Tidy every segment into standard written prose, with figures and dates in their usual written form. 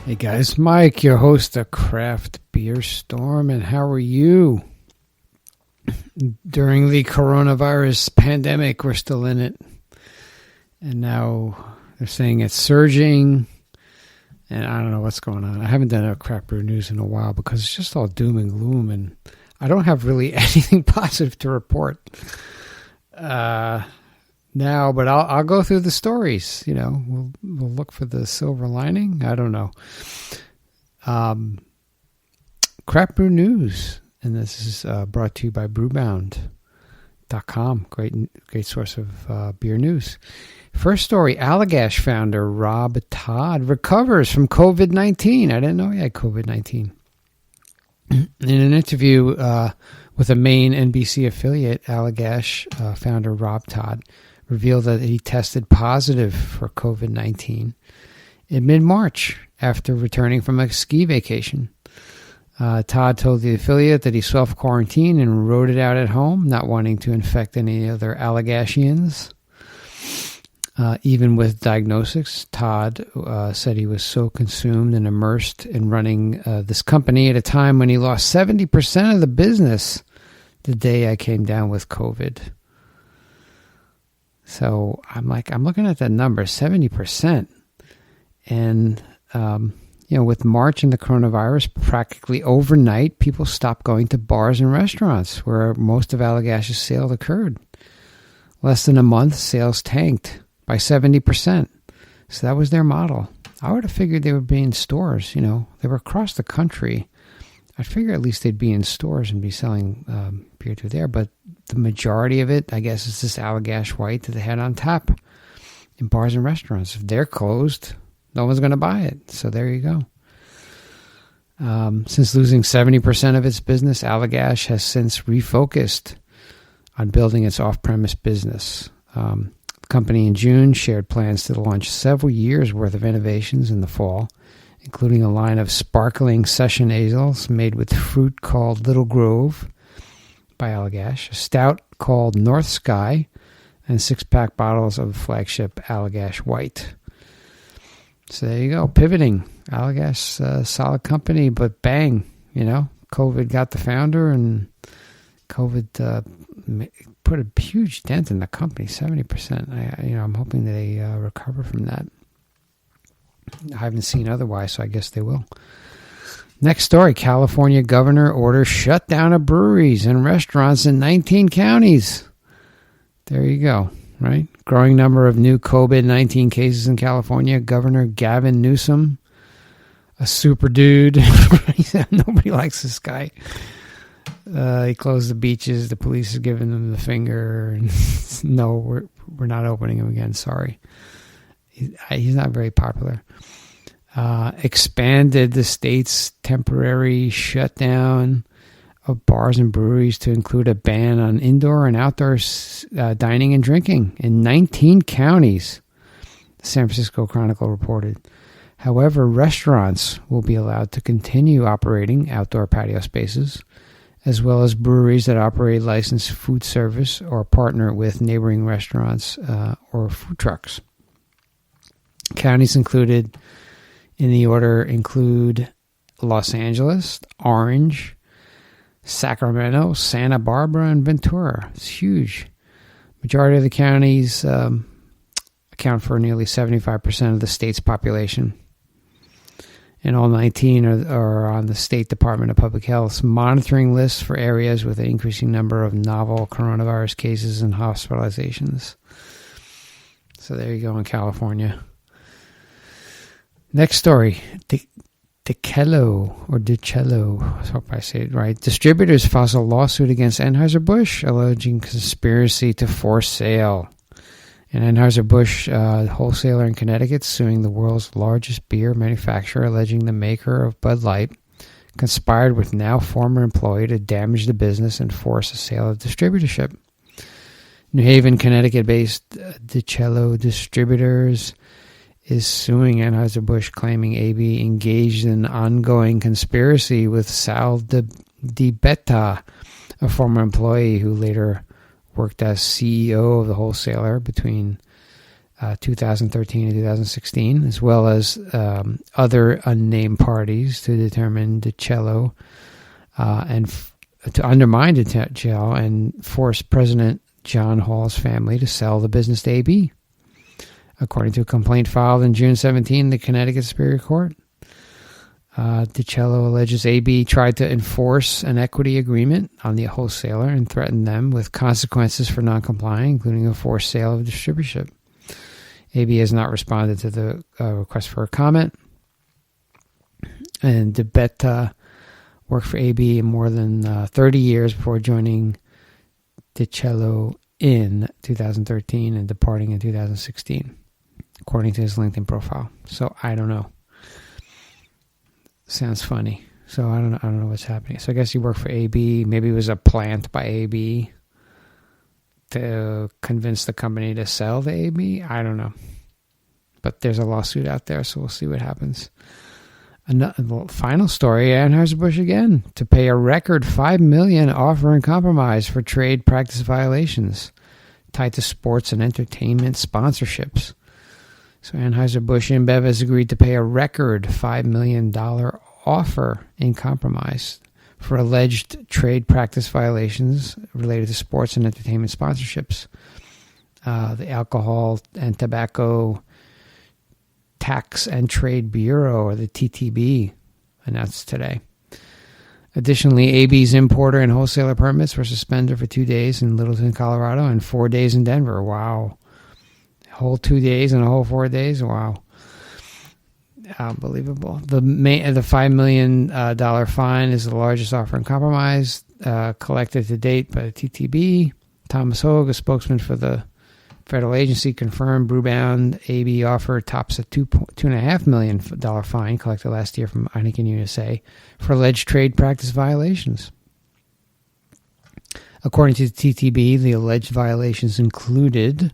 Hey guys, Mike, your host of Craft Beer Storm, and how are you? During the coronavirus pandemic, we're still in it, and now they're saying it's surging, and I don't know what's going on. I haven't done a Craft Brew News in a while because it's just all doom and gloom, and I don't have really anything positive to report now, but I'll go through the stories. You know, we'll look for the silver lining. I don't know. Craft Brew News, and this is brought to you by brewbound.com. Great source of beer news. First story: Allagash founder Rob Todd recovers from COVID-19. I didn't know he had COVID-19. In an interview with a main NBC affiliate, Allagash founder Rob Todd revealed that he tested positive for COVID-19 in mid-March after returning from a ski vacation. Todd told the affiliate that he self-quarantined and wrote it out at home, not wanting to infect any other Allagashians. Even with diagnosis, Todd said he was so consumed and immersed in running this company at a time when he lost 70% of the business the day I came down with COVID. So I'm looking at that number, 70%. And, with March and the coronavirus, practically overnight, people stopped going to bars and restaurants where most of Allagash's sales occurred. Less than a month, sales tanked by 70%. So that was their model. I would have figured they would be in stores. They were across the country. I figure at least they'd be in stores and be selling beer through there. But the majority of it, I guess, is this Allagash White that they had on tap in bars and restaurants. If they're closed, no one's going to buy it. So there you go. Since losing 70% of its business, Allagash has since refocused on building its off-premise business. The company in June shared plans to launch several years' worth of innovations in the fall, including a line of sparkling session ales made with fruit called Little Grove by Allagash, a stout called North Sky, and 6-pack bottles of flagship Allagash White. So there you go, pivoting. Allagash, solid company, but bang, COVID got the founder, and COVID put a huge dent in the company, 70%. I'm hoping that they recover from that. I haven't seen otherwise, so I guess they will. Next story: California governor orders shutdown of breweries and restaurants in 19 counties. There you go, right? Growing number of new COVID-19 cases in California. Governor Gavin Newsom, a super dude. Nobody likes this guy. He closed the beaches. The police is giving them the finger. And no, we're not opening them again. Sorry. He's not very popular. Expanded the state's temporary shutdown of bars and breweries to include a ban on indoor and outdoor dining and drinking in 19 counties, the San Francisco Chronicle reported. However, restaurants will be allowed to continue operating outdoor patio spaces, as well as breweries that operate licensed food service or partner with neighboring restaurants or food trucks. Counties included in the order include Los Angeles, Orange, Sacramento, Santa Barbara, and Ventura. It's huge. Majority of the counties account for nearly 75% of the state's population. And all 19 are on the State Department of Public Health's monitoring list for areas with an increasing number of novel coronavirus cases and hospitalizations. So there you go in California. Next story, DiCello, I hope I say it right. Distributors file a lawsuit against Anheuser-Busch, alleging conspiracy to force sale. And Anheuser-Busch, wholesaler in Connecticut, suing the world's largest beer manufacturer, alleging the maker of Bud Light conspired with now former employee to damage the business and force a sale of distributorship. New Haven, Connecticut-based DiCello Distributors is suing Anheuser-Busch, claiming AB engaged in an ongoing conspiracy with Sal Di Betta, a former employee who later worked as CEO of the wholesaler between 2013 and 2016, as well as other unnamed parties to determine DiCello to undermine DiCello and force President John Hall's family to sell the business to AB. According to a complaint filed in June 17 in the Connecticut Superior Court, DiCello alleges AB tried to enforce an equity agreement on the wholesaler and threatened them with consequences for non-complying, including a forced sale of distributorship. AB has not responded to the request for a comment. And DeBetta worked for AB in more than 30 years before joining DiCello in 2013 and departing in 2016, according to his LinkedIn profile. So I don't know. Sounds funny. So I don't know what's happening. So I guess he worked for AB. Maybe it was a plant by AB to convince the company to sell to AB. I don't know. But there's a lawsuit out there, so we'll see what happens. Another final story, Anheuser-Busch again, to pay a record $5 million offer in compromise for trade practice violations tied to sports and entertainment sponsorships. So Anheuser-Busch InBev has agreed to pay a record $5 million offer in compromise for alleged trade practice violations related to sports and entertainment sponsorships. The Alcohol and Tobacco Tax and Trade Bureau, or the TTB, announced today. Additionally, AB's importer and wholesaler permits were suspended for 2 days in Littleton, Colorado, and 4 days in Denver. Wow. A whole 2 days and a whole 4 days? Wow. Unbelievable. The $5 million fine is the largest offer in compromise collected to date by the TTB. Thomas Hogue, a spokesman for the federal agency, confirmed Brewbound AB offer tops a $2.5 million fine collected last year from Heineken USA for alleged trade practice violations. According to the TTB, the alleged violations included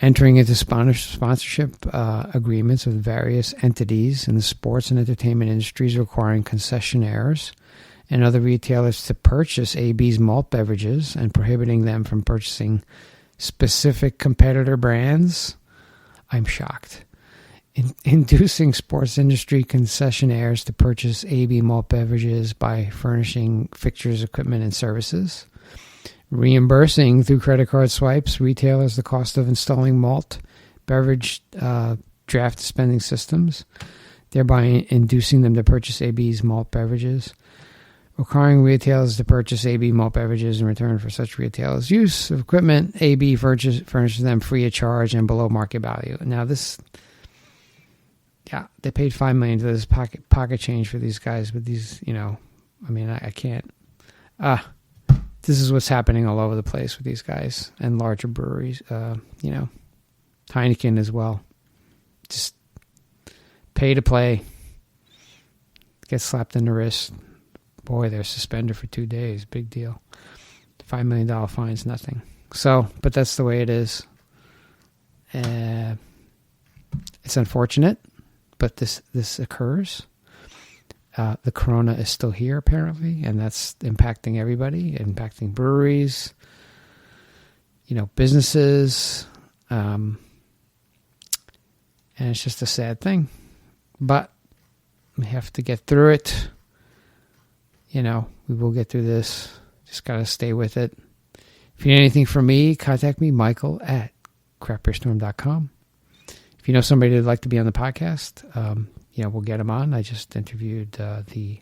entering into sponsorship agreements with various entities in the sports and entertainment industries, requiring concessionaires and other retailers to purchase AB's malt beverages and prohibiting them from purchasing specific competitor brands. I'm shocked. Inducing sports industry concessionaires to purchase AB malt beverages by furnishing fixtures, equipment, and services. Reimbursing through credit card swipes retailers the cost of installing malt beverage draft dispensing systems, thereby inducing them to purchase AB's malt beverages. Requiring retailers to purchase AB malt beverages in return for such retailers' use of equipment. AB furnishes them free of charge and below market value. Now this, they paid $5 million to this pocket change for these guys, but these, I can't. This is what's happening all over the place with these guys and larger breweries. Heineken as well. Just pay to play. Get slapped in the wrist. Boy, they're suspended for 2 days. Big deal. $5 million fine's nothing. So, but that's the way it is. It's unfortunate, but this occurs. The corona is still here, apparently, and that's impacting everybody, impacting breweries, businesses. And it's just a sad thing. But we have to get through it. We will get through this. Just got to stay with it. If you need anything from me, contact me, Michael at craftbeerstorm.com. If you know somebody who'd like to be on the podcast, we'll get them on. I just interviewed the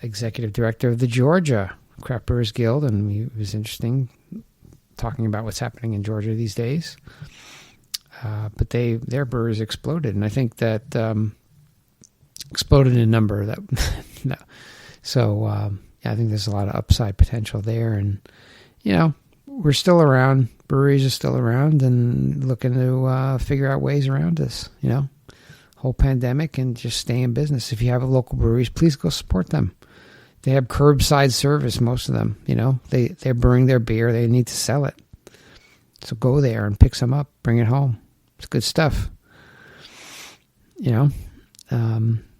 executive director of the Georgia Craft Brewers Guild, and it was interesting talking about what's happening in Georgia these days. But their brewers exploded, and I think that exploded in a number that no. So I think there's a lot of upside potential there, and we're still around. Breweries are still around and looking to figure out ways around this. Whole pandemic, and just stay in business. If you have a local breweries, please go support them. They have curbside service, most of them. They're brewing their beer. They need to sell it. So go there and pick some up. Bring it home. It's good stuff.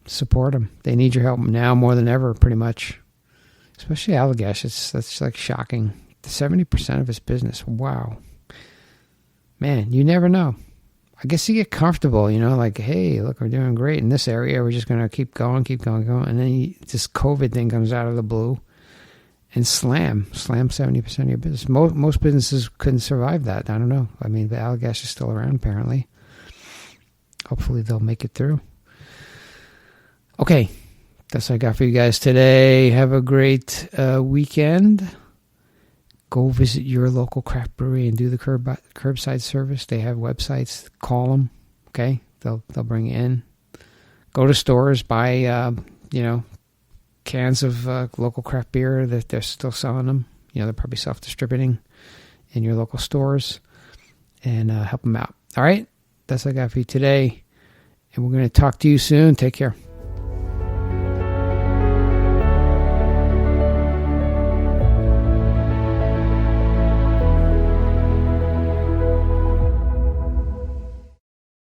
Support them. They need your help now more than ever, pretty much. Especially Allagash. That's like shocking. 70% of its business. Wow. man, you never know. I guess you get comfortable, like, hey, look, we're doing great in this area. We're just going to keep going. And then this COVID thing comes out of the blue and slam 70% of your business. Most businesses couldn't survive that. I don't know. I mean, the Allagash is still around, apparently. Hopefully they'll make it through. Okay, that's what I got for you guys today. Have a great weekend. Go visit your local craft brewery and do the curbside service. They have websites. Call them. Okay, they'll bring you in. Go to stores. Buy cans of local craft beer that they're still selling them. They're probably self-distributing in your local stores, and help them out. All right, that's what I got for you today, and we're going to talk to you soon. Take care.